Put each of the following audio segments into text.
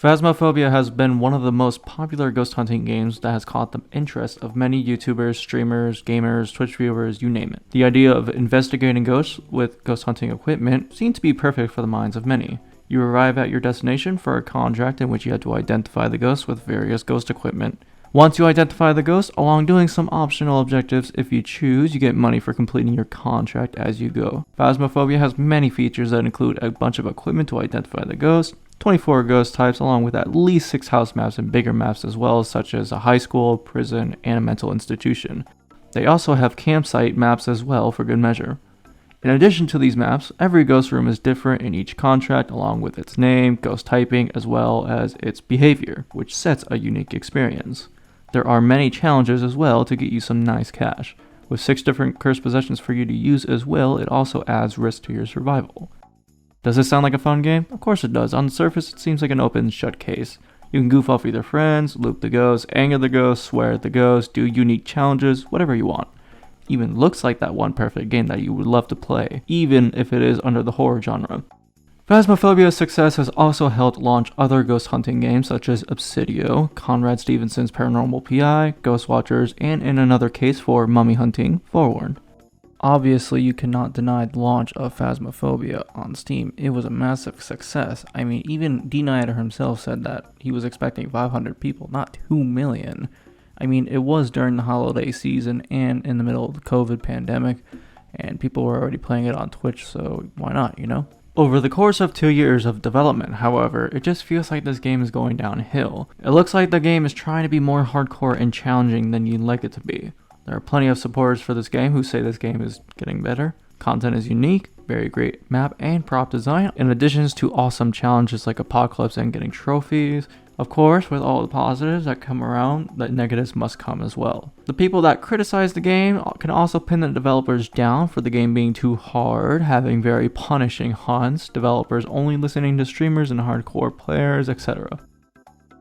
Phasmophobia has been one of the most popular ghost hunting games that has caught the interest of many YouTubers, streamers, gamers, Twitch viewers, you name it. The idea of investigating ghosts with ghost hunting equipment seemed to be perfect for the minds of many. You arrive at your destination for a contract in which you have to identify the ghost with various ghost equipment. Once you identify the ghost, along doing some optional objectives if you choose, you get money for completing your contract as you go. Phasmophobia has many features that include a bunch of equipment to identify the ghost, 24 ghost types along with at least 6 house maps and bigger maps as well, such as a high school, prison, and a mental institution. They also have campsite maps as well for good measure. In addition to these maps, every ghost room is different in each contract along with its name, ghost typing, as well as its behavior, which sets a unique experience. There are many challenges as well to get you some nice cash. With 6 different cursed possessions for you to use as well, it also adds risk to your survival. Does this sound like a fun game? Of course it does. On the surface, it seems like an open shut case. You can goof off with your friends, loop the ghost, anger the ghost, swear at the ghost, do unique challenges, whatever you want. Even looks like that one perfect game that you would love to play, even if it is under the horror genre. Phasmophobia's success has also helped launch other ghost hunting games such as Expodition, Conrad Stevenson's Paranormal PI, Ghost Watchers, and in another case for mummy hunting, Forewarned. Obviously, you cannot deny the launch of Phasmophobia on Steam. It was a massive success. I mean, even D. Nider himself said that he was expecting 500 people, not 2 million. I mean, it was during the holiday season and in the middle of the COVID pandemic, and people were already playing it on Twitch, so why not, you know? Over the course of 2 years of development, however, it just feels like this game is going downhill. It looks like the game is trying to be more hardcore and challenging than you'd like it to be. There are plenty of supporters for this game who say this game is getting better. Content is unique, very great map and prop design, in addition to awesome challenges like Apocalypse and getting trophies. Of course, with all the positives that come around, the negatives must come as well. The people that criticize the game can also pin the developers down for the game being too hard, having very punishing hunts, developers only listening to streamers and hardcore players, etc.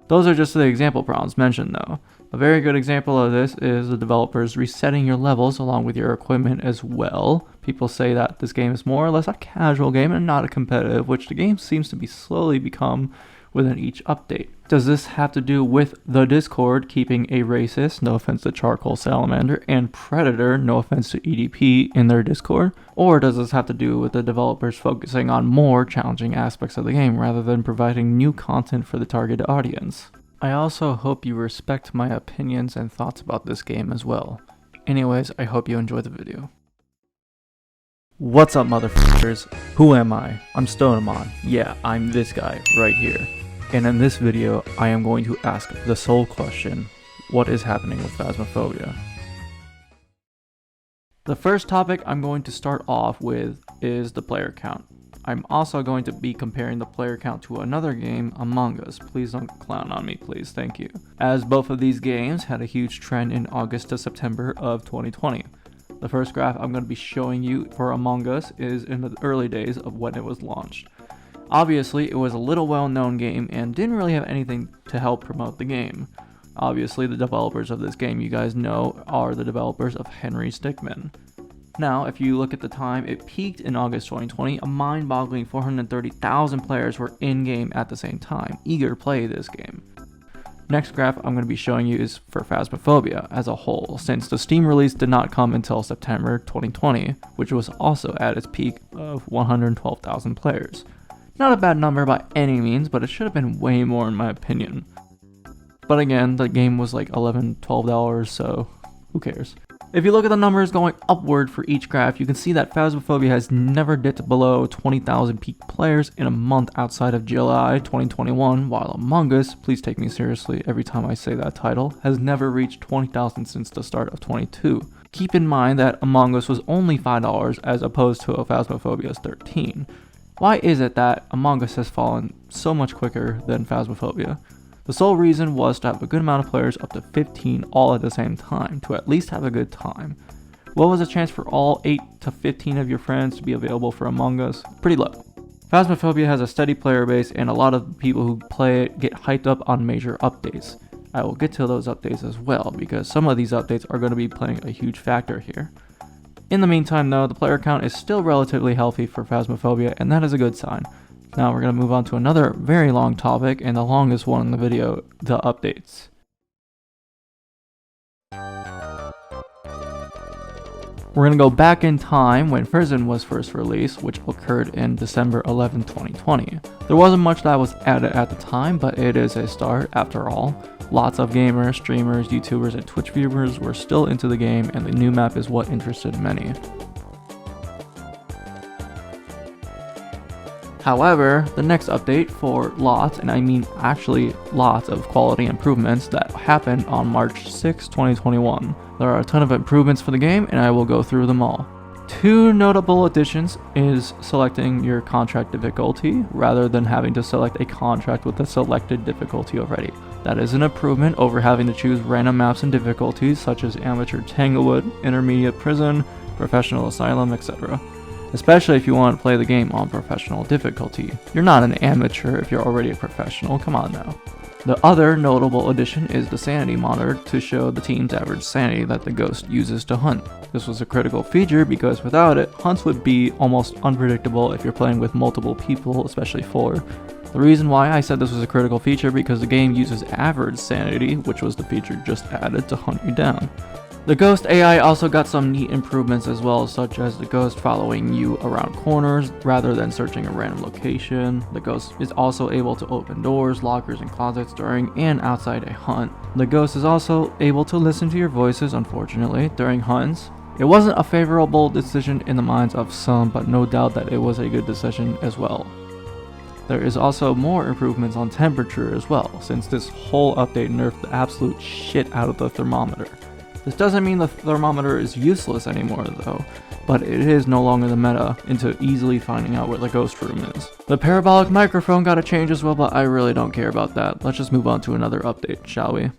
Those are just the example problems mentioned though. A very good example of this is the developers resetting your levels along with your equipment as well. People say that this game is more or less a casual game and not a competitive, which the game seems to be slowly become within each update. Does this have to do with the Discord keeping a racist, no offense to Charcoal Salamander, and Predator, no offense to EDP, in their Discord? Or does this have to do with the developers focusing on more challenging aspects of the game rather than providing new content for the target audience? I also hope you respect my opinions and thoughts about this game as well. Anyways, I hope you enjoy the video. What's up, motherfuckers? Who am I? I'm Stonemon. Yeah, I'm this guy right here. And in this video, I am going to ask the sole question, what is happening with Phasmophobia? The first topic I'm going to start off with is the player count. I'm also going to be comparing the player count to another game, Among Us. Please don't clown on me, please, thank you. As both of these games had a huge trend in August to September of 2020. The first graph I'm going to be showing you for Among Us is in the early days of when it was launched. Obviously, it was a little well-known game and didn't really have anything to help promote the game. Obviously, the developers of this game, you guys know, are the developers of Henry Stickmin. Now, if you look at the time, it peaked in August 2020. A mind-boggling 430,000 players were in-game at the same time, eager to play this game. Next graph I'm going to be showing you is for Phasmophobia as a whole, since the Steam release did not come until September 2020, which was also at its peak of 112,000 players. Not a bad number by any means, but it should have been way more in my opinion. But again, the game was like $11, $12, so who cares? If you look at the numbers going upward for each graph, you can see that Phasmophobia has never dipped below 20,000 peak players in a month outside of July 2021, while Among Us, please take me seriously every time I say that title, has never reached 20,000 since the start of 22. Keep in mind that Among Us was only $5 as opposed to Phasmophobia's $13. Why is it that Among Us has fallen so much quicker than Phasmophobia? The sole reason was to have a good amount of players, up to 15 all at the same time, to at least have a good time. What was the chance for all 8 to 15 of your friends to be available for Among Us? Pretty low. Phasmophobia has a steady player base and a lot of people who play it get hyped up on major updates. I will get to those updates as well, because some of these updates are going to be playing a huge factor here. In the meantime though, the player count is still relatively healthy for Phasmophobia, and that is a good sign. Now we're going to move on to another very long topic, and the longest one in the video, the updates. We're going to go back in time when Prison was first released, which occurred in December 11, 2020. There wasn't much that was added at the time, but it is a start after all. Lots of gamers, streamers, YouTubers, and Twitch viewers were still into the game, and the new map is what interested many. However, the next update for lots, and I mean actually lots of quality improvements that happened on March 6, 2021. There are a ton of improvements for the game, and I will go through them all. Two notable additions is selecting your contract difficulty rather than having to select a contract with a selected difficulty already. That is an improvement over having to choose random maps and difficulties such as Amateur Tanglewood, Intermediate Prison, Professional Asylum, etc. Especially if you want to play the game on professional difficulty. You're not an amateur if you're already a professional, come on now. The other notable addition is the sanity monitor to show the team's average sanity that the ghost uses to hunt. This was a critical feature because without it, hunts would be almost unpredictable if you're playing with multiple people, especially 4. The reason why I said this was a critical feature because the game uses average sanity, which was the feature just added to hunt you down. The Ghost AI also got some neat improvements as well, such as the Ghost following you around corners rather than searching a random location. The Ghost is also able to open doors, lockers, and closets during and outside a hunt. The Ghost is also able to listen to your voices, unfortunately, during hunts. It wasn't a favorable decision in the minds of some, but no doubt that it was a good decision as well. There is also more improvements on temperature as well, since this whole update nerfed the absolute shit out of the thermometer. This doesn't mean the thermometer is useless anymore though, but it is no longer the meta into easily finding out where the ghost room is. The parabolic microphone got a change as well, but I really don't care about that. Let's just move on to another update, shall we?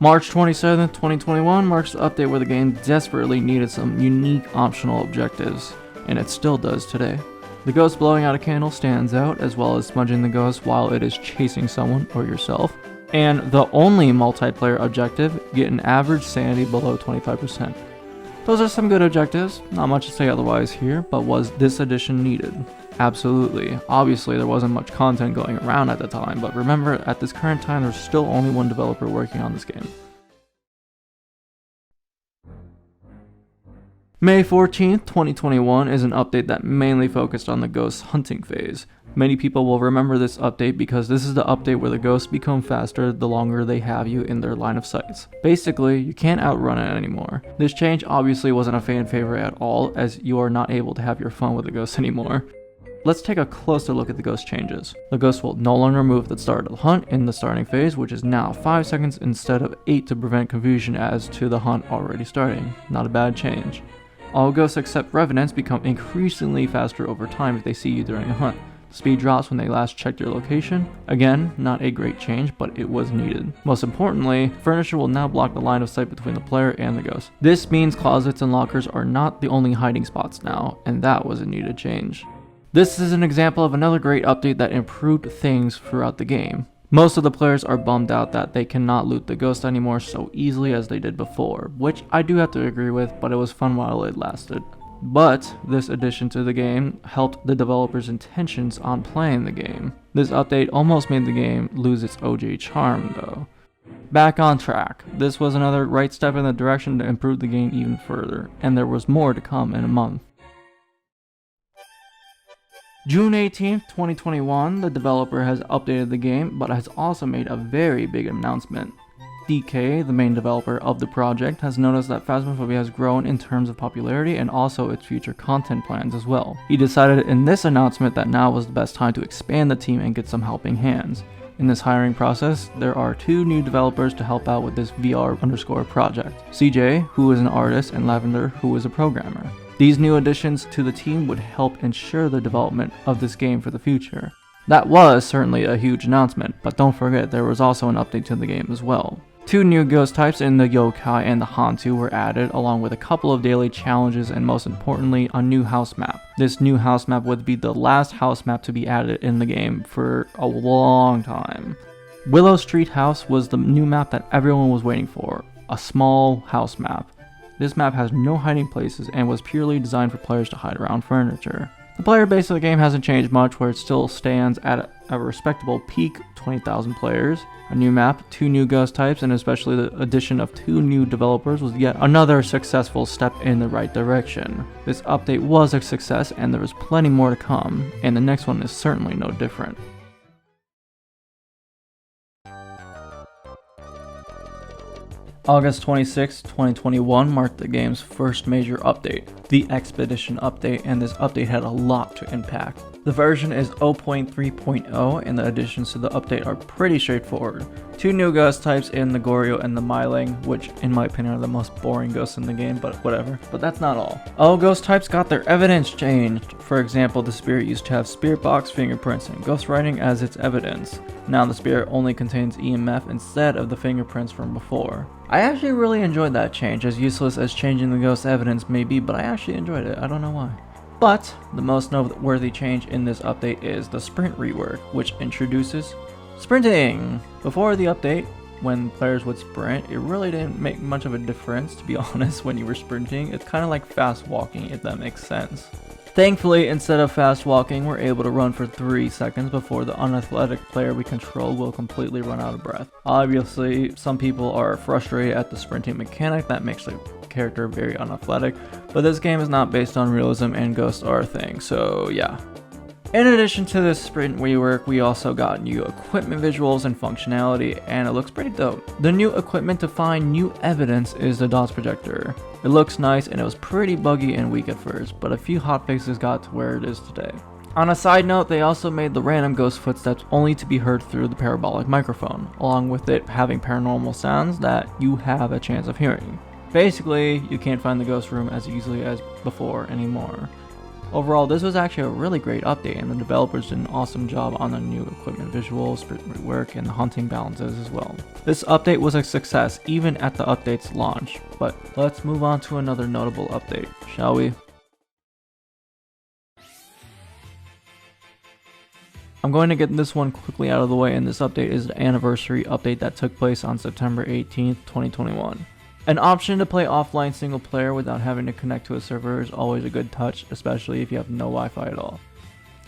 March 27th, 2021 marks the update where the game desperately needed some unique optional objectives, and it still does today. The ghost blowing out a candle stands out, as well as smudging the ghost while it is chasing someone or yourself. And the only multiplayer objective, get an average sanity below 25%. Those are some good objectives, not much to say otherwise here, but was this addition needed? Absolutely. Obviously there wasn't much content going around at the time, but remember at this current time there's still only one developer working on this game. May 14th, 2021 is an update that mainly focused on the ghost hunting phase. Many people will remember this update because this is the update where the ghosts become faster the longer they have you in their line of sights. Basically, you can't outrun it anymore. This change obviously wasn't a fan favorite at all, as you are not able to have your fun with the ghosts anymore. Let's take a closer look at the ghost changes. The ghost will no longer move at the start of the hunt in the starting phase, which is now 5 seconds instead of 8 to prevent confusion as to the hunt already starting. Not a bad change. All ghosts except revenants become increasingly faster over time if they see you during a hunt. The speed drops when they last checked your location. Again, not a great change, but it was needed. Most importantly, furniture will now block the line of sight between the player and the ghost. This means closets and lockers are not the only hiding spots now, and that was a needed change. This is an example of another great update that improved things throughout the game. Most of the players are bummed out that they cannot loot the ghost anymore so easily as they did before, which I do have to agree with, but it was fun while it lasted. But this addition to the game helped the developers' intentions on playing the game. This update almost made the game lose its OG charm though. Back on track. This was another right step in the direction to improve the game even further, and there was more to come in a month. June 18th, 2021, the developer has updated the game, but has also made a very big announcement. DK, the main developer of the project, has noticed that Phasmophobia has grown in terms of popularity and also its future content plans as well. He decided in this announcement that now was the best time to expand the team and get some helping hands. In this hiring process, there are 2 new developers to help out with this VR_ project. CJ, who is an artist, and Lavender, who is a programmer. These new additions to the team would help ensure the development of this game for the future. That was certainly a huge announcement, but don't forget there was also an update to the game as well. 2 new ghost types in the Yokai and the Hantu were added, along with a couple of daily challenges and most importantly, a new house map. This new house map would be the last house map to be added in the game for a long time. Willow Street House was the new map that everyone was waiting for, a small house map. This map has no hiding places and was purely designed for players to hide around furniture. The player base of the game hasn't changed much, where it still stands at a respectable peak 20,000 players. A new map, 2 new ghost types, and especially the addition of 2 new developers was yet another successful step in the right direction. This update was a success and there is plenty more to come, and the next one is certainly no different. August 26, 2021 marked the game's first major update, the Expedition update, and this update had a lot to impact. The version is 0.3.0 and the additions to the update are pretty straightforward. 2 new ghost types in the Goryo and the Myling, which in my opinion are the most boring ghosts in the game, but whatever. But that's not all. All ghost types got their evidence changed. For example, the spirit used to have spirit box, fingerprints, and ghost writing as its evidence. Now the spirit only contains EMF instead of the fingerprints from before. I actually really enjoyed that change, as useless as changing the ghost evidence may be, but I actually enjoyed it. I don't know why. But the most noteworthy change in this update is the sprint rework, which introduces sprinting. Before the update, when players would sprint, it really didn't make much of a difference, to be honest, when you were sprinting. It's kind of like fast walking, if that makes sense. Thankfully, instead of fast walking, we're able to run for 3 seconds before the unathletic player we control will completely run out of breath. Obviously, some people are frustrated at the sprinting mechanic that makes the character very unathletic, but this game is not based on realism and ghosts are a thing, so yeah. In addition to this sprint rework, we also got new equipment visuals and functionality, and it looks pretty dope. The new equipment to find new evidence is the DOTS projector. It looks nice and it was pretty buggy and weak at first, but a few hotfixes got to where it is today. On a side note, they also made the random ghost footsteps only to be heard through the parabolic microphone, along with it having paranormal sounds that you have a chance of hearing. Basically, you can't find the ghost room as easily as before anymore. Overall, this was actually a really great update, and the developers did an awesome job on the new equipment visuals, sprint rework, and the hunting balances as well. This update was a success even at the update's launch, but let's move on to another notable update, shall we? I'm going to get this one quickly out of the way, and this update is the anniversary update that took place on September 18th, 2021. An option to play offline single player without having to connect to a server is always a good touch, especially if you have no Wi-Fi at all.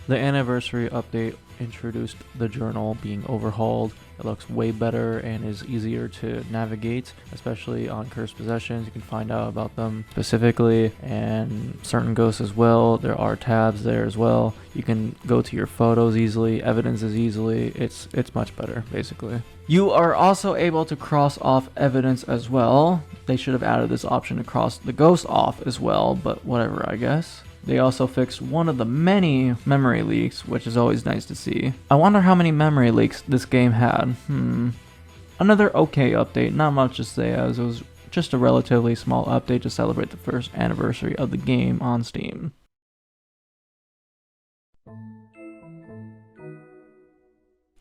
The anniversary update introduced the journal being overhauled. It looks way better and is easier to navigate, especially on cursed possessions. You can find out about them specifically, and certain ghosts as well. There are tabs there as well. You can go to your photos easily, evidences easily. It's much better, basically. You are also able to cross off evidence as well. They should have added this option to cross the ghost off as well, but whatever, I guess. They also fixed one of the many memory leaks, which is always nice to see. I wonder how many memory leaks this game had. Another okay update, not much to say, as it was just a relatively small update to celebrate the first anniversary of the game on Steam.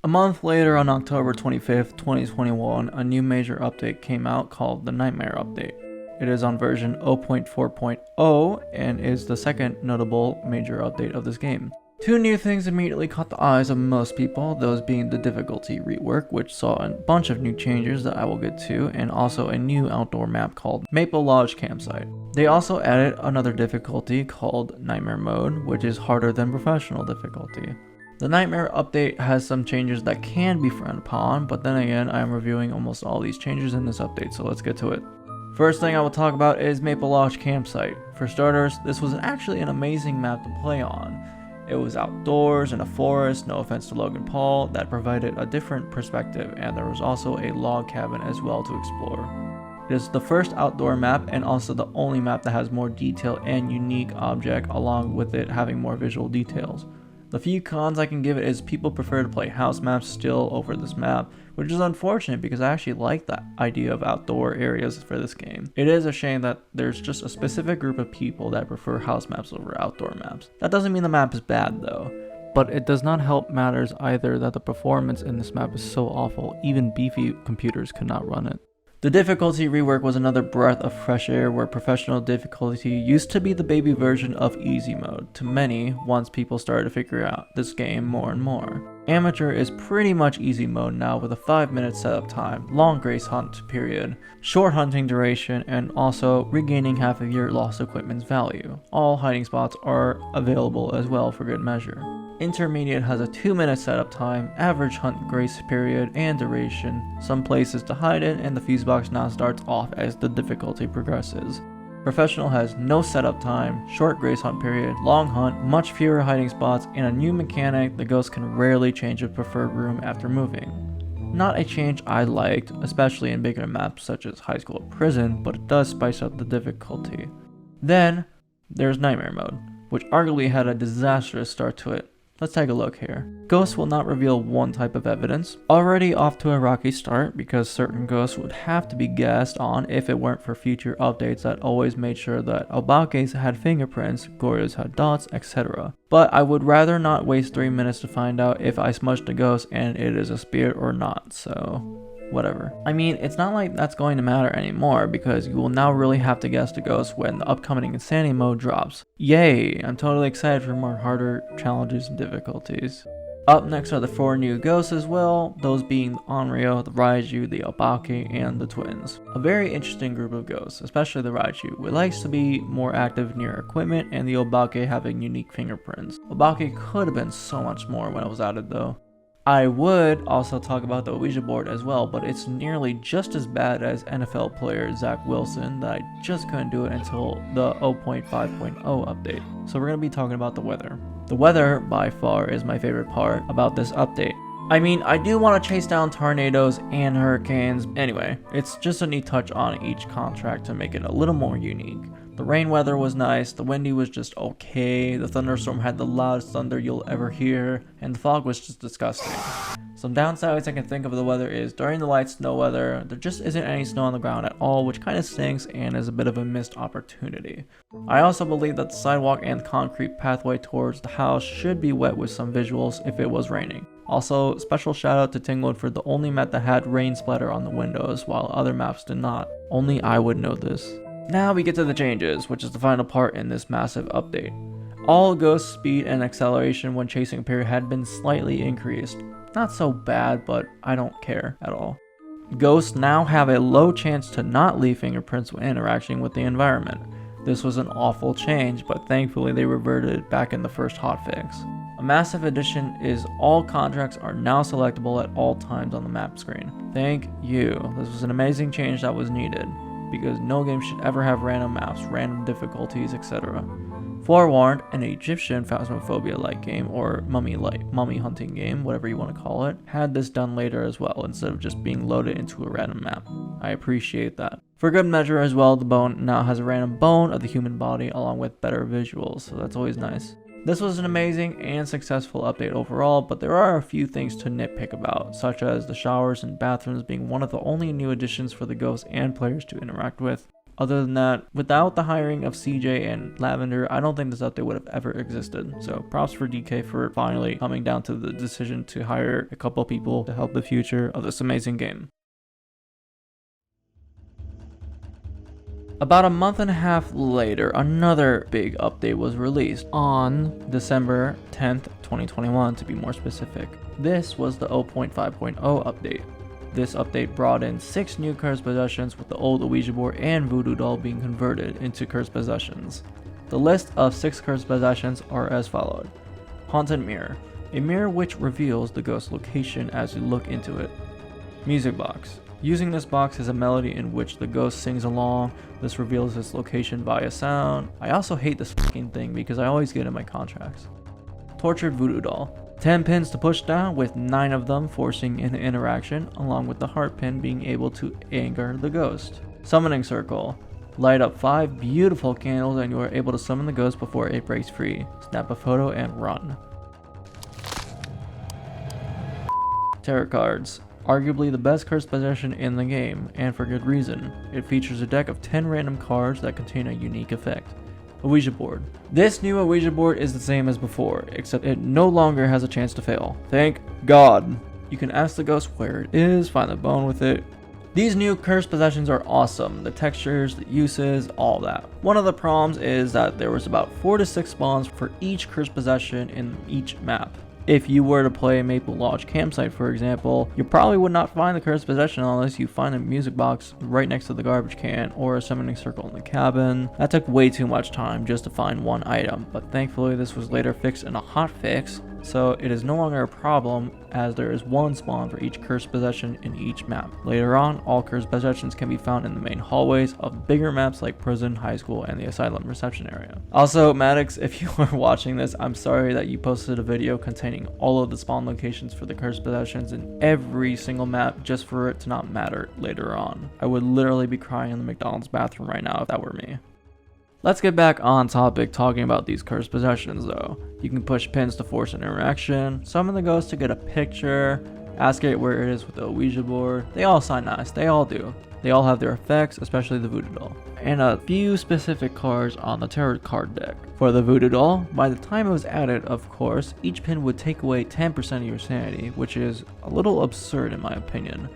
A month later, on October 25th, 2021, a new major update came out called the Nightmare Update. It is on version 0.4.0 and is the second notable major update of this game. 2 new things immediately caught the eyes of most people, those being the difficulty rework, which saw a bunch of new changes that I will get to, and also a new outdoor map called Maple Lodge Campsite. They also added another difficulty called Nightmare Mode, which is harder than professional difficulty. The Nightmare update has some changes that can be frowned upon, but then again, I am reviewing almost all these changes in this update, so let's get to it. First thing I will talk about is Maple Lodge Campsite. For starters, this was actually an amazing map to play on. It was outdoors in a forest, no offense to Logan Paul, that provided a different perspective, and there was also a log cabin as well to explore. It is the first outdoor map and also the only map that has more detail and unique object, along with it having more visual details. The few cons I can give it is people prefer to play house maps still over this map, which is unfortunate because I actually like the idea of outdoor areas for this game. It is a shame that there's just a specific group of people that prefer house maps over outdoor maps. That doesn't mean the map is bad though, but it does not help matters either that the performance in this map is so awful, even beefy computers could not run it. The difficulty rework was another breath of fresh air, where professional difficulty used to be the baby version of easy mode to many once people started to figure out this game more and more. Amateur is pretty much easy mode now with a 5-minute setup time, long grace hunt period, short hunting duration, and also regaining half of your lost equipment's value. All hiding spots are available as well for good measure. Intermediate has a 2-minute setup time, average hunt grace period, and duration, some places to hide in, and the fuse box now starts off as the difficulty progresses. Professional has no setup time, short grace hunt period, long hunt, much fewer hiding spots, and a new mechanic: the ghost can rarely change a preferred room after moving. Not a change I liked, especially in bigger maps such as high school or prison, but it does spice up the difficulty. Then, there's Nightmare mode, which arguably had a disastrous start to it. Let's take a look here. Ghosts will not reveal one type of evidence. Already off to a rocky start because certain ghosts would have to be guessed on if it weren't for future updates that always made sure that Obake's had fingerprints, Gorya's had dots, etc. But I would rather not waste 3 minutes to find out if I smudged a ghost and it is a spirit or not, so whatever. I mean, it's not like that's going to matter anymore because you will now really have to guess the ghost when the upcoming Insanity mode drops. Yay! I'm totally excited for more harder challenges and difficulties. Up next are the 4 new ghosts as well, those being the Onryo, the Raiju, the Obake, and the twins. A very interesting group of ghosts, especially the Raiju, which likes to be more active near equipment, and the Obake having unique fingerprints. Obake could have been so much more when it was added though. I would also talk about the Ouija board as well, but it's nearly just as bad as NFL player Zach Wilson that I just couldn't do it until the 0.5.0 update. So we're going to be talking about the weather. The weather, by far, is my favorite part about this update. I mean, I do want to chase down tornadoes and hurricanes. Anyway, it's just a neat touch on each contract to make it a little more unique. The rain weather was nice, the windy was just okay, the thunderstorm had the loudest thunder you'll ever hear, and the fog was just disgusting. Some downsides I can think of the weather is during the light snow weather, there just isn't any snow on the ground at all, which kind of stinks and is a bit of a missed opportunity. I also believe that the sidewalk and concrete pathway towards the house should be wet with some visuals if it was raining. Also, special shout out to Tingwood for the only map that had rain splatter on the windows while other maps did not. Only I would know this. Now we get to the changes, which is the final part in this massive update. All ghost speed and acceleration when chasing a pair had been slightly increased. Not so bad, but I don't care at all. Ghosts now have a low chance to not leave fingerprints when interacting with the environment. This was an awful change, but thankfully they reverted back in the first hotfix. A massive addition is all contracts are now selectable at all times on the map screen. Thank you. This was an amazing change that was needed, because no game should ever have random maps, random difficulties, etc. Forewarned, an Egyptian Phasmophobia-like game, or mummy hunting game, whatever you want to call it, had this done later as well, instead of just being loaded into a random map. I appreciate that. For good measure as well, the bone now has a random bone of the human body along with better visuals, so that's always nice. This was an amazing and successful update overall, but there are a few things to nitpick about, such as the showers and bathrooms being one of the only new additions for the ghosts and players to interact with. Other than that, without the hiring of CJ and Lavender, I don't think this update would have ever existed. So props for DK for finally coming down to the decision to hire a couple people to help the future of this amazing game. About a month and a half later, another big update was released on December 10th, 2021 to be more specific. This was the 0.5.0 update. This update brought in 6 new cursed possessions, with the old Ouija board and voodoo doll being converted into cursed possessions. The list of 6 cursed possessions are as followed. Haunted Mirror, a mirror which reveals the ghost's location as you look into it. Music Box. Using this box is a melody in which the ghost sings along. This reveals its location via sound. I also hate this fucking thing because I always get in my contracts. Tortured Voodoo Doll. 10 pins to push down, with 9 of them forcing an interaction, along with the heart pin being able to anger the ghost. Summoning Circle. Light up 5 beautiful candles and you are able to summon the ghost before it breaks free. Snap a photo and run. Tarot Cards. Arguably the best cursed possession in the game, and for good reason. It features a deck of 10 random cards that contain a unique effect. Ouija board. This new Ouija board is the same as before, except it no longer has a chance to fail. Thank God. You can ask the ghost where it is, find the bone with it. These new cursed possessions are awesome. The textures, the uses, all that. One of the problems is that there was about 4 to 6 spawns for each cursed possession in each map. If you were to play Maple Lodge Campsite, for example, you probably would not find the Cursed Possession unless you find a music box right next to the garbage can or a summoning circle in the cabin. That took way too much time just to find one item, but thankfully this was later fixed in a hotfix, so it is no longer a problem as there is one spawn for each Cursed Possession in each map. Later on, all Cursed Possessions can be found in the main hallways of bigger maps like Prison, High School, and the Asylum Reception Area. Also, Maddox, if you are watching this, I'm sorry that you posted a video containing all of the spawn locations for the Cursed Possessions in every single map just for it to not matter later on. I would literally be crying in the McDonald's bathroom right now if that were me. Let's get back on topic talking about these Cursed Possessions though. You can push pins to force an interaction, summon the ghost to get a picture, ask it where it is with the Ouija board. They all sound nice, they all do. They all have their effects, especially the Voodoo Doll. And a few specific cards on the tarot card deck. For the Voodoo Doll, by the time it was added, of course, each pin would take away 10% of your sanity, which is a little absurd in my opinion.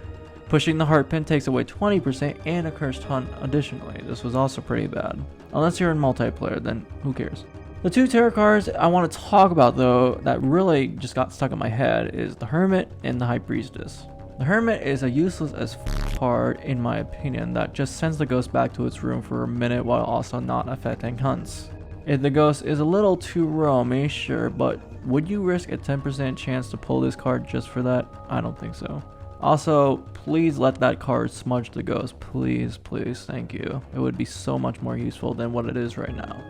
Pushing the heart pin takes away 20% and a cursed hunt additionally. This was also pretty bad. Unless you're in multiplayer, then who cares? The two tarot cards I want to talk about though that really just got stuck in my head is the Hermit and the High Priestess. The Hermit is a useless as card in my opinion that just sends the ghost back to its room for a minute while also not affecting hunts. If the ghost is a little too roamy, sure, but would you risk a 10% chance to pull this card just for that? I don't think so. Also, please let that card smudge the ghost, please, thank you. It would be so much more useful than what it is right now.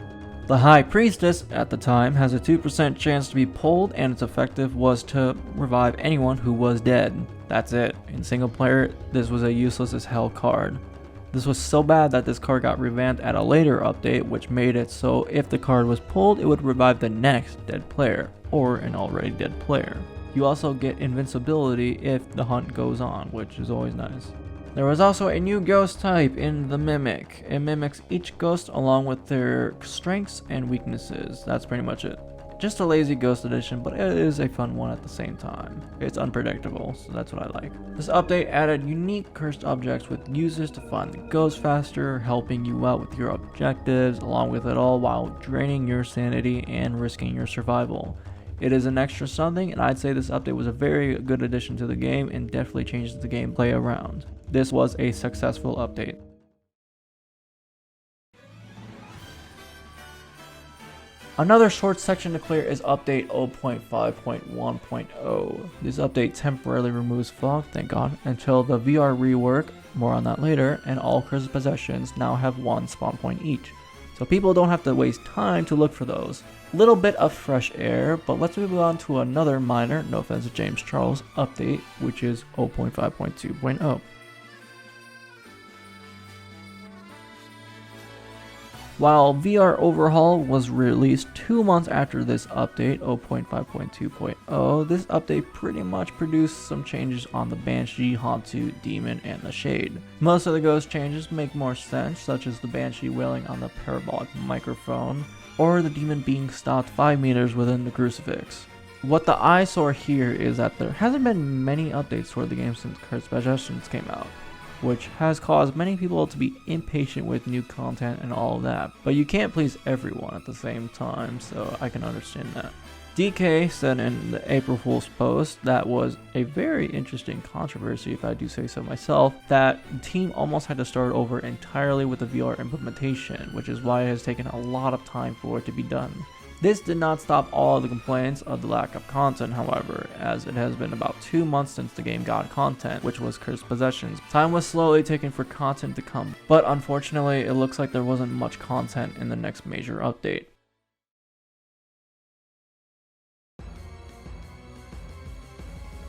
The High Priestess, at the time, has a 2% chance to be pulled, and its effective was to revive anyone who was dead. That's it. In single player, this was a useless as hell card. This was so bad that this card got revamped at a later update, which made it so if the card was pulled, it would revive the next dead player, or an already dead player. You also get invincibility if the hunt goes on, which is always nice. There was also a new ghost type in the Mimic. It mimics each ghost along with their strengths and weaknesses. That's pretty much it. Just a lazy ghost edition, but it is a fun one at the same time. It's unpredictable, so that's what I like. This update added unique cursed objects with users to find the ghost faster, helping you out with your objectives, along with it all while draining your sanity and risking your survival. It is an extra something, and I'd say this update was a very good addition to the game and definitely changed the gameplay around. This was a successful update. Another short section to clear is update 0.5.1.0. This update temporarily removes fog, thank god, until the VR rework, more on that later, and all Cursed Possessions now have one spawn point each. So people don't have to waste time to look for those. Little bit of fresh air, but let's move on to another minor, no offense to James Charles, update, which is 0.5.2.0. While VR Overhaul was released 2 months after this update, 0.5.2.0, this update pretty much produced some changes on the Banshee, Hantu, Demon, and the Shade. Most of the ghost changes make more sense, such as the Banshee wailing on the parabolic microphone, or the Demon being stopped 5 meters within the crucifix. What the eyesore here is that there hasn't been many updates toward the game since Cursed Possessions came out, which has caused many people to be impatient with new content and all of that. But you can't please everyone at the same time, so I can understand that. DK said in the April Fool's post that was a very interesting controversy, if I do say so myself, that the team almost had to start over entirely with the VR implementation, which is why it has taken a lot of time for it to be done. This did not stop all the complaints of the lack of content, however, as it has been about 2 months since the game got content, which was Cursed Possessions. Time was slowly taken for content to come, but unfortunately it looks like there wasn't much content in the next major update.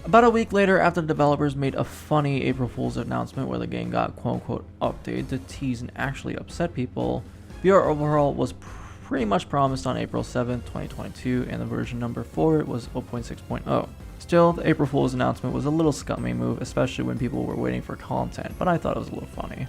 About a week later, after the developers made a funny April Fool's announcement where the game got quote-unquote updated to tease and actually upset people, VR Overhaul was pretty much promised on April 7th, 2022, and the version number for it was 0.6.0. Still, the April Fool's announcement was a little scummy move, especially when people were waiting for content, but I thought it was a little funny.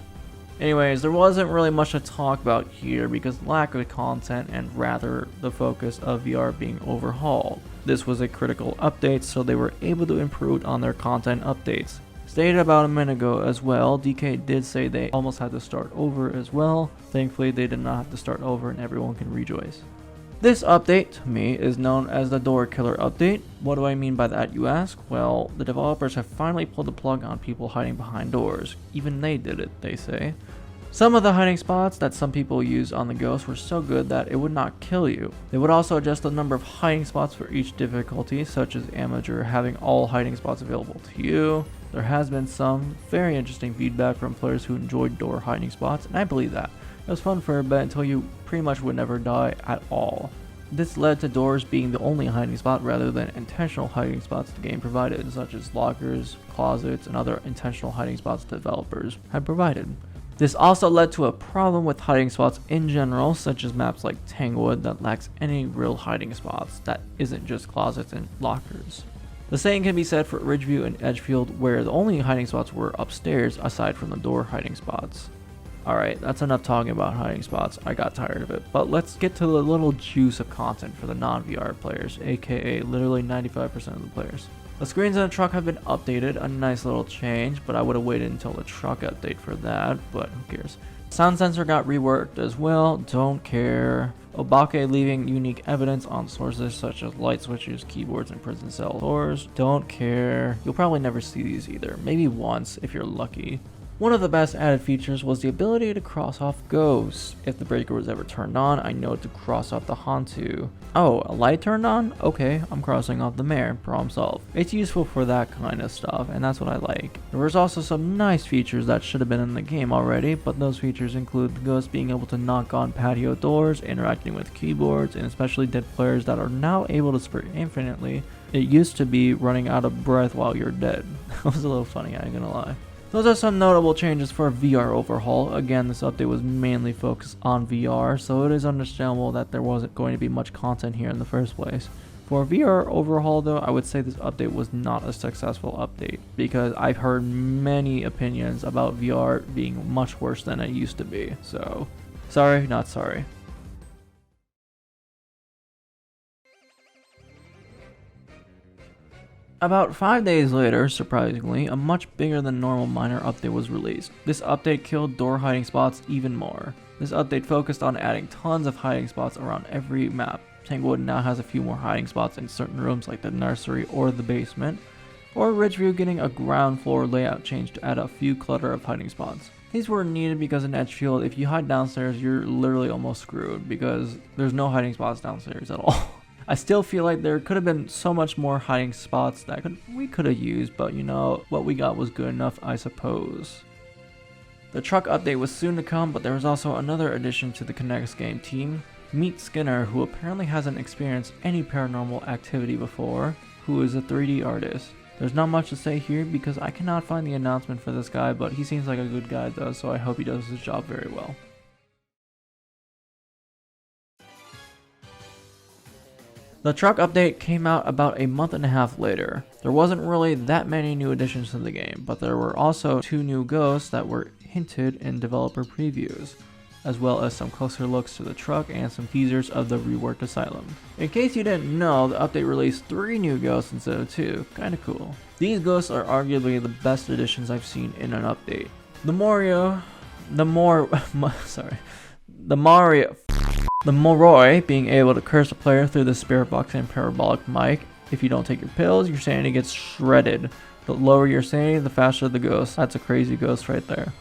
Anyways, there wasn't really much to talk about here because lack of content and rather the focus of VR being overhauled. This was a critical update, so they were able to improve on their content updates. Stated about a minute ago as well, DK did say they almost had to start over as well. Thankfully, they did not have to start over and everyone can rejoice. This update, to me, is known as the Door Killer update. What do I mean by that, you ask? Well, the developers have finally pulled the plug on people hiding behind doors. Even they did it, they say. Some of the hiding spots that some people used on the Ghost were so good that it would not kill you. They would also adjust the number of hiding spots for each difficulty, such as Amateur having all hiding spots available to you. There has been some very interesting feedback from players who enjoyed door hiding spots, and I believe that. It was fun for a bit until you pretty much would never die at all. This led to doors being the only hiding spot rather than intentional hiding spots the game provided, such as lockers, closets, and other intentional hiding spots developers had provided. This also led to a problem with hiding spots in general, such as maps like Tanglewood that lacks any real hiding spots that isn't just closets and lockers. The same can be said for Ridgeview and Edgefield, where the only hiding spots were upstairs aside from the door hiding spots. Alright, that's enough talking about hiding spots, I got tired of it, but let's get to the little juice of content for the non-VR players, aka literally 95% of the players. The screens in the truck have been updated, a nice little change, but I would have waited until the truck update for that, but who cares. Sound sensor got reworked as well, don't care. Obake leaving unique evidence on sources such as light switches, keyboards, and prison cell doors, don't care. You'll probably never see these either, maybe once if you're lucky. One of the best added features was the ability to cross off ghosts. If the breaker was ever turned on, I know to cross off the Hantu. Oh, a light turned on? Okay, I'm crossing off the mayor, problem solved. It's useful for that kind of stuff, and that's what I like. There was also some nice features that should have been in the game already, but those features include the ghost being able to knock on patio doors, interacting with keyboards, and especially dead players that are now able to sprint infinitely. It used to be running out of breath while you're dead. That was a little funny, I ain't gonna lie. Those are some notable changes for VR Overhaul. Again, this update was mainly focused on VR, so it is understandable that there wasn't going to be much content here in the first place. For VR Overhaul though, I would say this update was not a successful update, because I've heard many opinions about VR being much worse than it used to be, so sorry, not sorry. About 5 days later, surprisingly, a much bigger than normal minor update was released. This update killed door hiding spots even more. This update focused on adding tons of hiding spots around every map. Tanglewood now has a few more hiding spots in certain rooms like the nursery or the basement, or Ridgeview getting a ground floor layout change to add a few clutter of hiding spots. These were needed because in Edgefield, if you hide downstairs, you're literally almost screwed because there's no hiding spots downstairs at all. I still feel like there could have been so much more hiding spots that we could have used, but you know, what we got was good enough, I suppose. The truck update was soon to come, but there was also another addition to the Connects game team. Meet Skinner, who apparently hasn't experienced any paranormal activity before, who is a 3D artist. There's not much to say here because I cannot find the announcement for this guy, but he seems like a good guy though, so I hope he does his job very well. The truck update came out about a month and a half later. There wasn't really that many new additions to the game, but there were also 2 new ghosts that were hinted in developer previews, as well as some closer looks to the truck and some teasers of the reworked asylum. In case you didn't know, the update released 3 new ghosts instead of 2, kinda cool. These ghosts are arguably the best additions I've seen in an update. The Moroi being able to curse a player through the spirit box and parabolic mic. If you don't take your pills, your sanity gets shredded. The lower your sanity, the faster the ghost. That's a crazy ghost right there.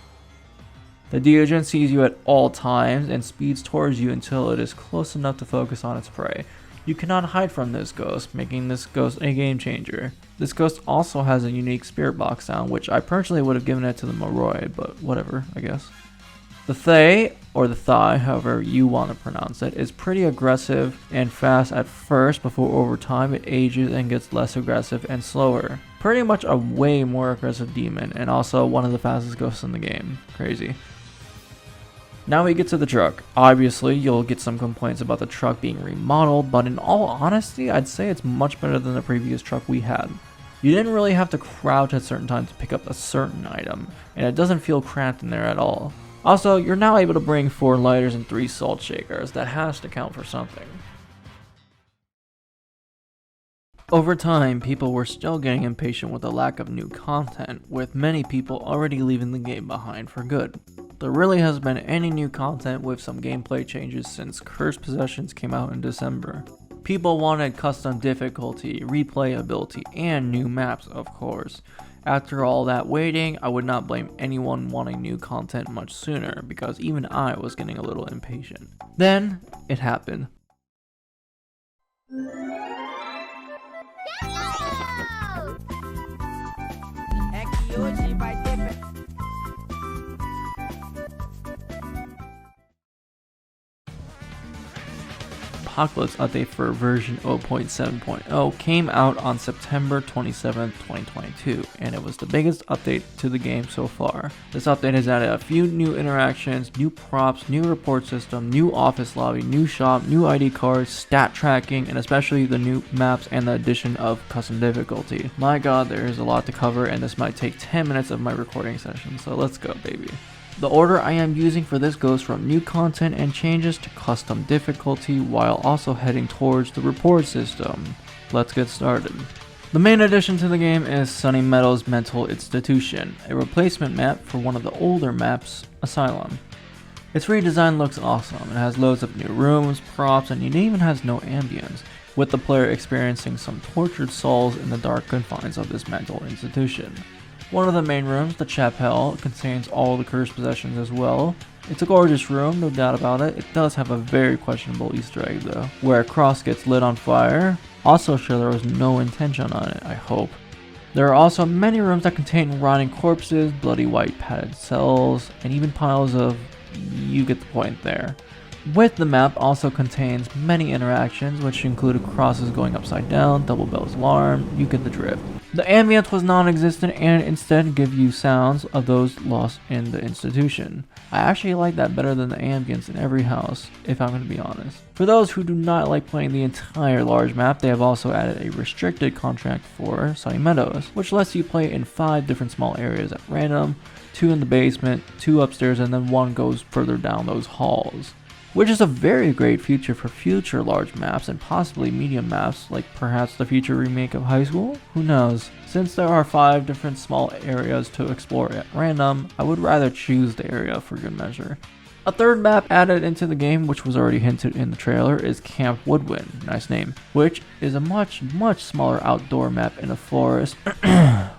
The Deogen sees you at all times and speeds towards you until it is close enough to focus on its prey. You cannot hide from this ghost, making this ghost a game changer. This ghost also has a unique spirit box sound, which I personally would have given it to the Moroi, but whatever, I guess. The Thay, or the Thigh, however you want to pronounce it, is pretty aggressive and fast at first before over time it ages and gets less aggressive and slower. Pretty much a way more aggressive demon and also one of the fastest ghosts in the game. Crazy. Now we get to the truck. Obviously you'll get some complaints about the truck being remodeled, but in all honesty I'd say it's much better than the previous truck we had. You didn't really have to crouch at certain times to pick up a certain item, and it doesn't feel cramped in there at all. Also, you're now able to bring 4 lighters and 3 salt shakers. That has to count for something. Over time, people were still getting impatient with the lack of new content, with many people already leaving the game behind for good. There really hasn't been any new content with some gameplay changes since Cursed Possessions came out in December. People wanted custom difficulty, replayability, and new maps, of course. After all that waiting, I would not blame anyone wanting new content much sooner, because even I was getting a little impatient. Then, it happened. Expodition by Tempest. Apocalypse update for version 0.7.0 came out on September 27, 2022, and it was the biggest update to the game so far. This update has added a few new interactions, new props, new report system, new office lobby, new shop, new ID cards, stat tracking, and especially the new maps and the addition of custom difficulty. My god, there is a lot to cover, and this might take 10 minutes of my recording session, so let's go, baby. The order I am using for this goes from new content and changes to custom difficulty, while also heading towards the report system. Let's get started. The main addition to the game is Sunny Meadows Mental Institution, a replacement map for one of the older maps, Asylum. Its redesign looks awesome. It has loads of new rooms, props, and it even has no ambience, with the player experiencing some tortured souls in the dark confines of this mental institution. One of the main rooms, the chapel, contains all the cursed possessions as well. It's a gorgeous room, no doubt about it. It does have a very questionable Easter egg though, where a cross gets lit on fire. Also sure there was no intention on it, I hope. There are also many rooms that contain rotting corpses, bloody white padded cells, and even piles of... you get the point there. With the map also contains many interactions, which include crosses going upside down, double bells alarm, you get the drift. The ambience was non-existent and instead give you sounds of those lost in the institution. I actually like that better than the ambience in every house, if I'm going to be honest. For those who do not like playing the entire large map, they have also added a restricted contract for Sunny Meadows, which lets you play in 5 different small areas at random, 2 in the basement, 2 upstairs, and then 1 goes further down those halls. Which is a very great feature for future large maps and possibly medium maps, like perhaps the future remake of High School? Who knows? Since there are 5 different small areas to explore at random, I would rather choose the area for good measure. A third map added into the game, which was already hinted in the trailer, is Camp Woodwind, nice name, which is a much smaller outdoor map in a forest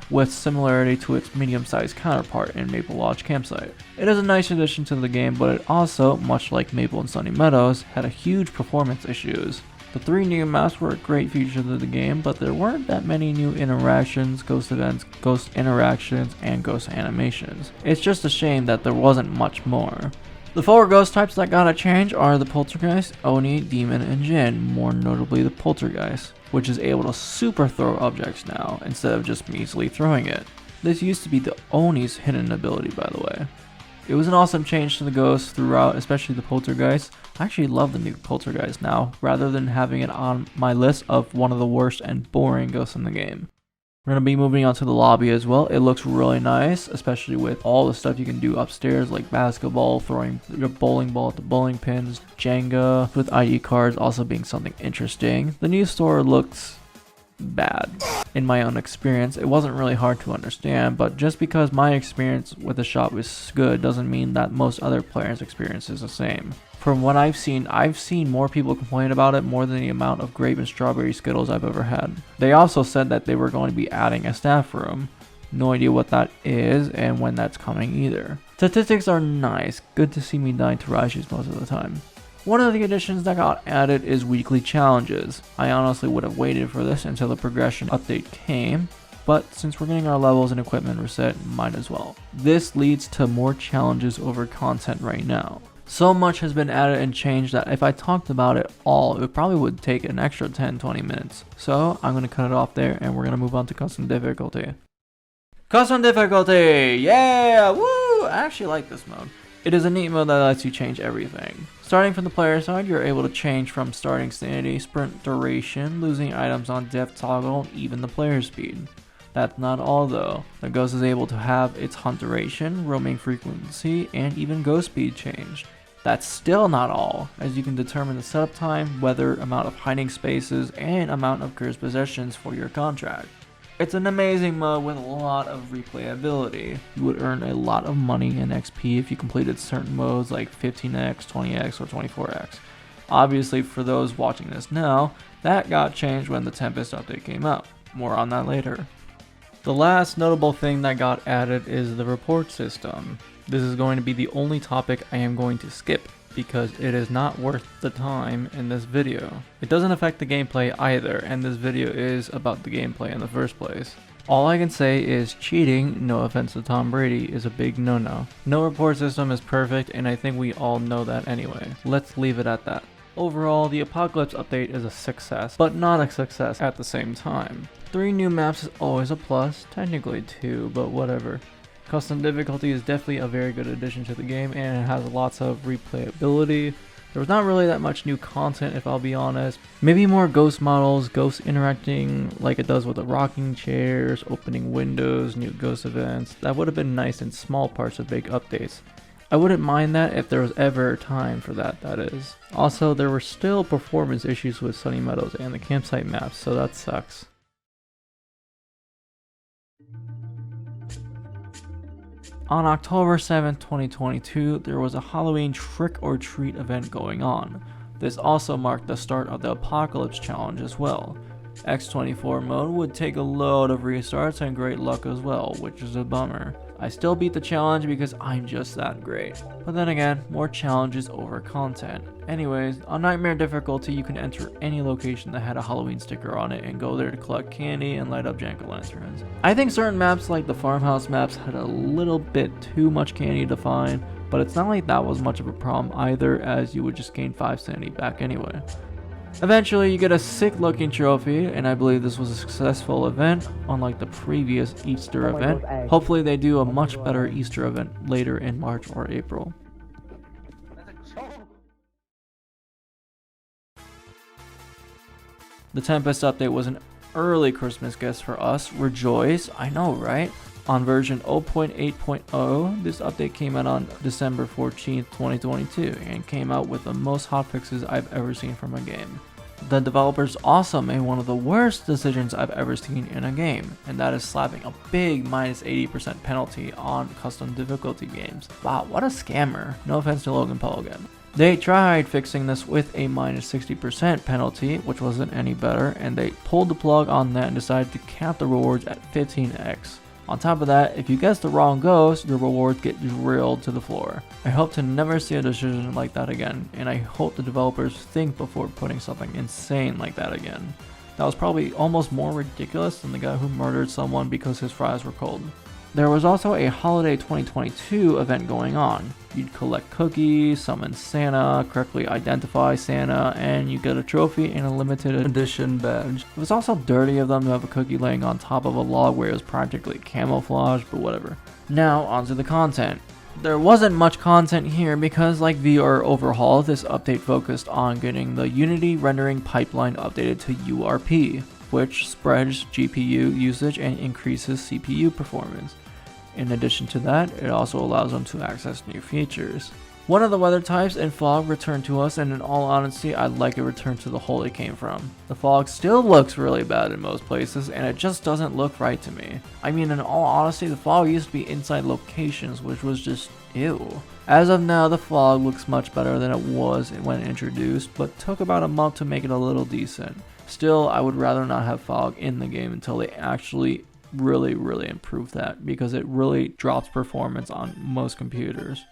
with similarity to its medium-sized counterpart in Maple Lodge Campsite. It is a nice addition to the game, but it also, much like Maple and Sunny Meadows, had a huge performance issues. The 3 new maps were a great feature to the game, but there weren't that many new interactions, ghost events, ghost interactions, and ghost animations. It's just a shame that there wasn't much more. The 4 ghost types that got a change are the Poltergeist, Oni, Demon, and Jinn, more notably the Poltergeist, which is able to super throw objects now, instead of just measly throwing it. This used to be the Oni's hidden ability, by the way. It was an awesome change to the ghosts throughout, especially the Poltergeist. I actually love the new Poltergeist now, rather than having it on my list of one of the worst and boring ghosts in the game. We're going to be moving on to the lobby as well. It looks really nice, especially with all the stuff you can do upstairs, like basketball, throwing your bowling ball at the bowling pins, Jenga, with ID cards also being something interesting. The new store looks bad. In my own experience, it wasn't really hard to understand, but just because my experience with the shop is good doesn't mean that most other players' experience is the same. From what I've seen more people complain about it more than the amount of grape and strawberry Skittles I've ever had. They also said that they were going to be adding a staff room. No idea what that is and when that's coming either. Statistics are nice, good to see me dying to Raishis most of the time. One of the additions that got added is weekly challenges. I honestly would have waited for this until the progression update came, but since we're getting our levels and equipment reset, might as well. This leads to more challenges over content right now. So much has been added and changed that if I talked about it all, it probably would take an extra 10-20 minutes. So I'm going to cut it off there and we're going to move on to custom difficulty. Custom difficulty! Yeah! Woo! I actually like this mode. It is a neat mode that lets you change everything. Starting from the player side, you're able to change from starting sanity, sprint duration, losing items on death toggle, and even the player speed. That's not all though. The ghost is able to have its hunt duration, roaming frequency, and even ghost speed changed. That's still not all, as you can determine the setup time, weather, amount of hiding spaces, and amount of cursed possessions for your contract. It's an amazing mode with a lot of replayability. You would earn a lot of money and XP if you completed certain modes like 15x, 20x, or 24x. Obviously, for those watching this now, that got changed when the Tempest update came out. More on that later. The last notable thing that got added is the report system. This is going to be the only topic I am going to skip because it is not worth the time in this video. It doesn't affect the gameplay either, and this video is about the gameplay in the first place. All I can say is cheating, no offense to Tom Brady, is a big no-no. No report system is perfect, and I think we all know that anyway. Let's leave it at that. Overall, the Apocalypse update is a success, but not a success at the same time. 3 new maps is always a plus, technically 2, but whatever. Custom difficulty is definitely a very good addition to the game, and it has lots of replayability. There was not really that much new content, if I'll be honest. Maybe more ghost models, ghosts interacting like it does with the rocking chairs, opening windows, new ghost events. That would have been nice in small parts of big updates. I wouldn't mind that if there was ever time for that is. Also, there were still performance issues with Sunny Meadows and the campsite maps, so that sucks. On October 7th, 2022, there was a Halloween trick-or-treat event going on. This also marked the start of the Apocalypse Challenge as well. X24 mode would take a load of restarts and great luck as well, which is a bummer. I still beat the challenge because I'm just that great. But then again, more challenges over content. Anyways, on Nightmare difficulty you can enter any location that had a Halloween sticker on it and go there to collect candy and light up jack-o'-lanterns. I think certain maps like the farmhouse maps had a little bit too much candy to find, but it's not like that was much of a problem either, as you would just gain 5 sanity back anyway. Eventually you get a sick looking trophy, and I believe this was a successful event, unlike the previous Easter event. Hopefully they do a much better Easter event later in March or April. The Tempest update was an early Christmas gift for us. Rejoice, I know, right? On version 0.8.0, this update came out on December 14th, 2022, and came out with the most hotfixes I've ever seen from a game. The developers also made one of the worst decisions I've ever seen in a game, and that is slapping a big minus 80% penalty on custom difficulty games. Wow, what a scammer. No offense to Logan Paul again. They tried fixing this with a minus 60% penalty, which wasn't any better, and they pulled the plug on that and decided to cap the rewards at 15x. On top of that, if you guess the wrong ghost, your rewards get drilled to the floor. I hope to never see a decision like that again, and I hope the developers think before putting something insane like that again. That was probably almost more ridiculous than the guy who murdered someone because his fries were cold. There was also a Holiday 2022 event going on. You'd collect cookies, summon Santa, correctly identify Santa, and you get a trophy and a limited edition badge. It was also dirty of them to have a cookie laying on top of a log where it was practically camouflage, but whatever. Now onto the content. There wasn't much content here because, like VR Overhaul, this update focused on getting the Unity rendering pipeline updated to URP, which spreads GPU usage and increases CPU performance. In addition to that, it also allows them to access new features. One of the weather types in fog returned to us, and in all honesty, I'd like it returned to the hole it came from. The fog still looks really bad in most places, and it just doesn't look right to me. I mean, in all honesty, the fog used to be inside locations, which was just ew. As of now, the fog looks much better than it was when introduced, but took about a month to make it a little decent. Still, I would rather not have fog in the game until they actually really improve that, because it really drops performance on most computers.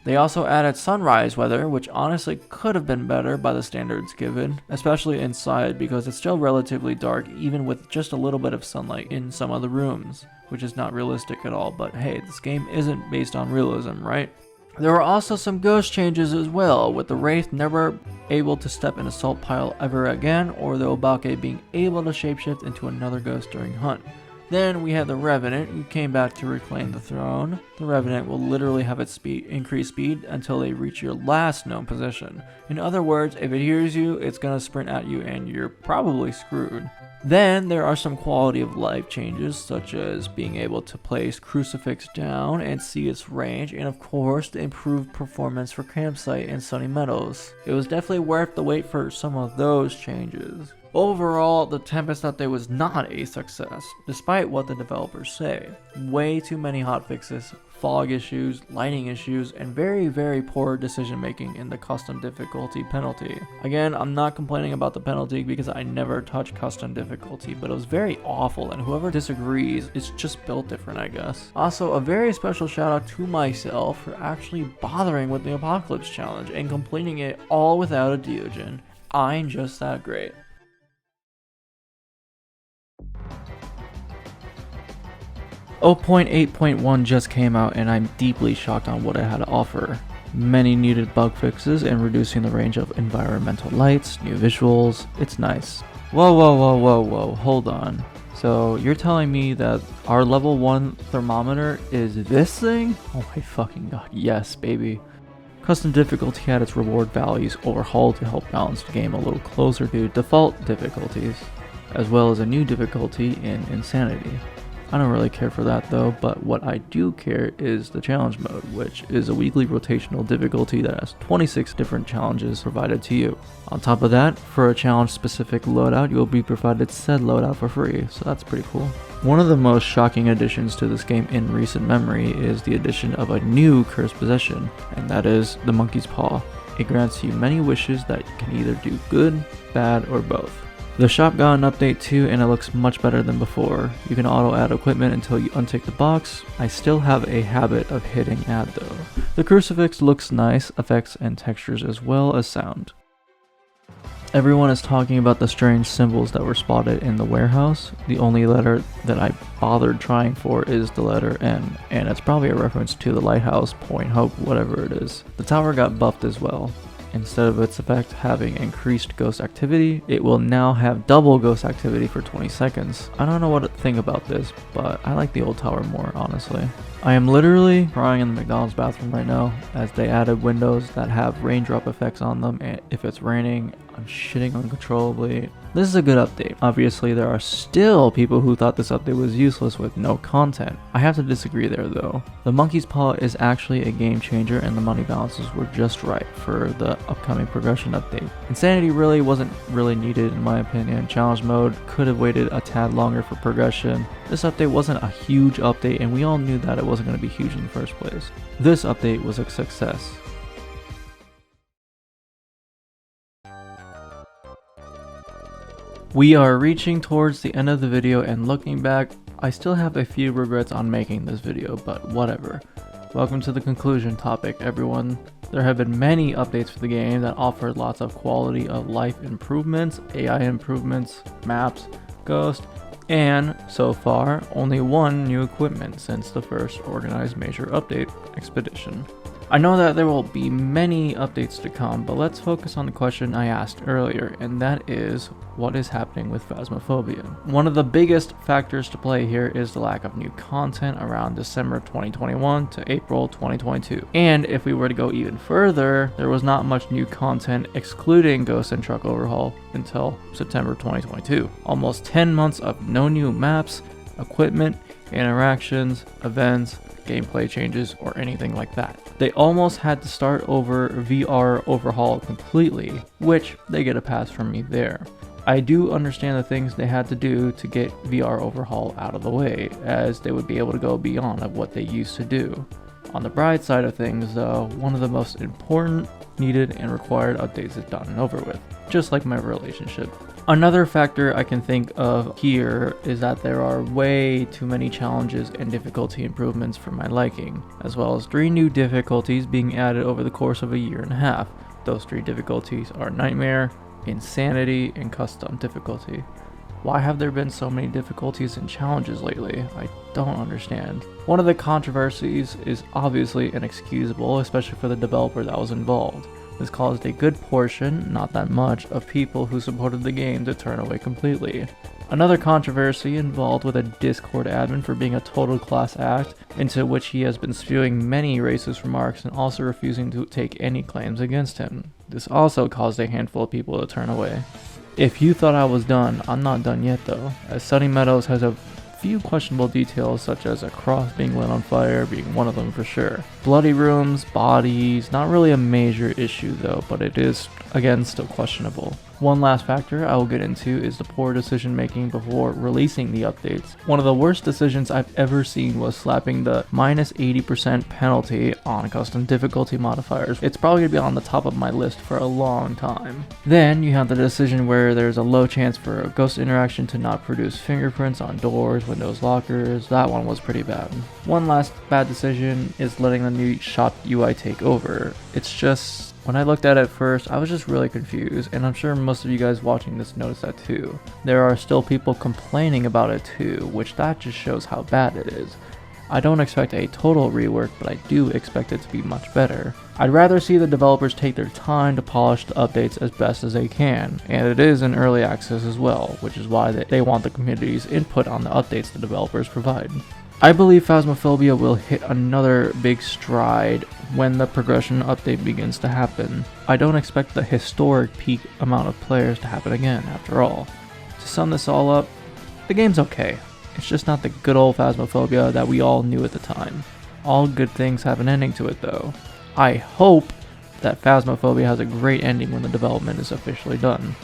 They also added sunrise weather, which honestly could have been better by the standards given, especially inside because it's still relatively dark even with just a little bit of sunlight in some of the rooms, which is not realistic at all, but hey, this game isn't based on realism, right? There were also some ghost changes as well, with the Wraith never able to step in a salt pile ever again, or the Obake being able to shapeshift into another ghost during hunt. Then we have the Revenant, who came back to reclaim the throne. The Revenant will literally have its increase speed until they reach your last known position. In other words, if it hears you, it's gonna sprint at you and you're probably screwed. Then there are some quality of life changes, such as being able to place Crucifix down and see its range, and of course the improved performance for Campsite and Sunny Meadows. It was definitely worth the wait for some of those changes. Overall, the Tempest update was not a success, despite what the developers say. Way too many hotfixes, fog issues, lighting issues, and very poor decision making in the custom difficulty penalty. Again, I'm not complaining about the penalty because I never touched custom difficulty, but it was very awful, and whoever disagrees, it's just built different, I guess. Also, a very special shout out to myself for actually bothering with the Apocalypse Challenge and completing it all without a Deogen. I'm just that great. 0.8.1 just came out and I'm deeply shocked on what it had to offer. Many needed bug fixes and reducing the range of environmental lights, new visuals, it's nice. Whoa, hold on. So you're telling me that our level 1 thermometer is this thing? Oh my fucking god, yes baby. Custom difficulty had its reward values overhauled to help balance the game a little closer to default difficulties, as well as a new difficulty in Insanity. I don't really care for that though, but what I do care is the challenge mode, which is a weekly rotational difficulty that has 26 different challenges provided to you. On top of that, for a challenge specific loadout, you will be provided said loadout for free, so that's pretty cool. One of the most shocking additions to this game in recent memory is the addition of a new cursed possession, and that is the Monkey's Paw. It grants you many wishes that can either do good, bad, or both. The shop got an update too, and it looks much better than before. You can auto add equipment until you untick the box. I still have a habit of hitting add though. The crucifix looks nice, effects and textures as well as sound. Everyone is talking about the strange symbols that were spotted in the warehouse. The only letter that I bothered trying for is the letter N, and it's probably a reference to the lighthouse, point, hope, whatever it is. The tower got buffed as well. Instead of its effect having increased ghost activity, it will now have double ghost activity for 20 seconds. I don't know what to think about this, but I like the old tower more, honestly. I am literally crying in the McDonald's bathroom right now, as they added windows that have raindrop effects on them, and if it's raining, I'm shitting uncontrollably. This is a good update. Obviously, there are still people who thought this update was useless with no content. I have to disagree there though. The Monkey's Paw is actually a game changer, and the money balances were just right for the upcoming progression update. Insanity really wasn't needed in my opinion. Challenge mode could have waited a tad longer for progression. This update wasn't a huge update, and we all knew that it wasn't going to be huge in the first place. This update was a success. We are reaching towards the end of the video, and looking back, I still have a few regrets on making this video, but whatever. Welcome to the conclusion topic, everyone. There have been many updates for the game that offered lots of quality of life improvements, AI improvements, maps, ghost, and so far, only one new equipment since the first organized major update, Expedition. I know that there will be many updates to come, but let's focus on the question I asked earlier, and that is, what is happening with Phasmophobia? One of the biggest factors to play here is the lack of new content around December 2021 to April 2022. And if we were to go even further, there was not much new content excluding Ghost and Truck Overhaul until September 2022. Almost 10 months of no new maps, equipment, interactions, events, gameplay changes, or anything like that. They almost had to start over VR Overhaul completely, which they get a pass from me there. I do understand the things they had to do to get VR Overhaul out of the way, as they would be able to go beyond of what they used to do. On the bright side of things though, one of the most important, needed, and required updates is done and over with, just like my relationship. Another factor I can think of here is that there are way too many challenges and difficulty improvements for my liking, as well as 3 new difficulties being added over the course of a year and a half. Those 3 difficulties are Nightmare, Insanity, and Custom difficulty. Why have there been so many difficulties and challenges lately? I don't understand. One of the controversies is obviously inexcusable, especially for the developer that was involved. This caused a good portion, not that much, of people who supported the game to turn away completely. Another controversy involved with a Discord admin for being a total class act, into which he has been spewing many racist remarks and also refusing to take any claims against him. This also caused a handful of people to turn away. If you thought I was done, I'm not done yet though, as Sunny Meadows has a few questionable details such as a cross being lit on fire being one of them for sure. Bloody rooms, bodies, not really a major issue though, but it is again still questionable. One last factor I will get into is the poor decision making before releasing the updates. One of the worst decisions I've ever seen was slapping the minus 80% penalty on custom difficulty modifiers. It's probably going to be on the top of my list for a long time. Then you have the decision where there's a low chance for a ghost interaction to not produce fingerprints on doors, windows, lockers. That one was pretty bad. One last bad decision is letting the new shop UI take over. It's just, when I looked at it first, I was just really confused, and I'm sure most of you guys watching this noticed that too. There are still people complaining about it too, which that just shows how bad it is. I don't expect a total rework, but I do expect it to be much better. I'd rather see the developers take their time to polish the updates as best as they can, and it is in early access as well, which is why they want the community's input on the updates the developers provide. I believe Phasmophobia will hit another big stride when the progression update begins to happen. I don't expect the historic peak amount of players to happen again, after all. To sum this all up, the game's okay. It's just not the good old Phasmophobia that we all knew at the time. All good things have an ending to it though. I hope that Phasmophobia has a great ending when the development is officially done.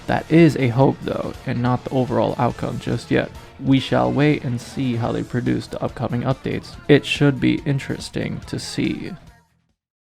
That is a hope though, and not the overall outcome just yet. We shall wait and see how they produce the upcoming updates. It should be interesting to see.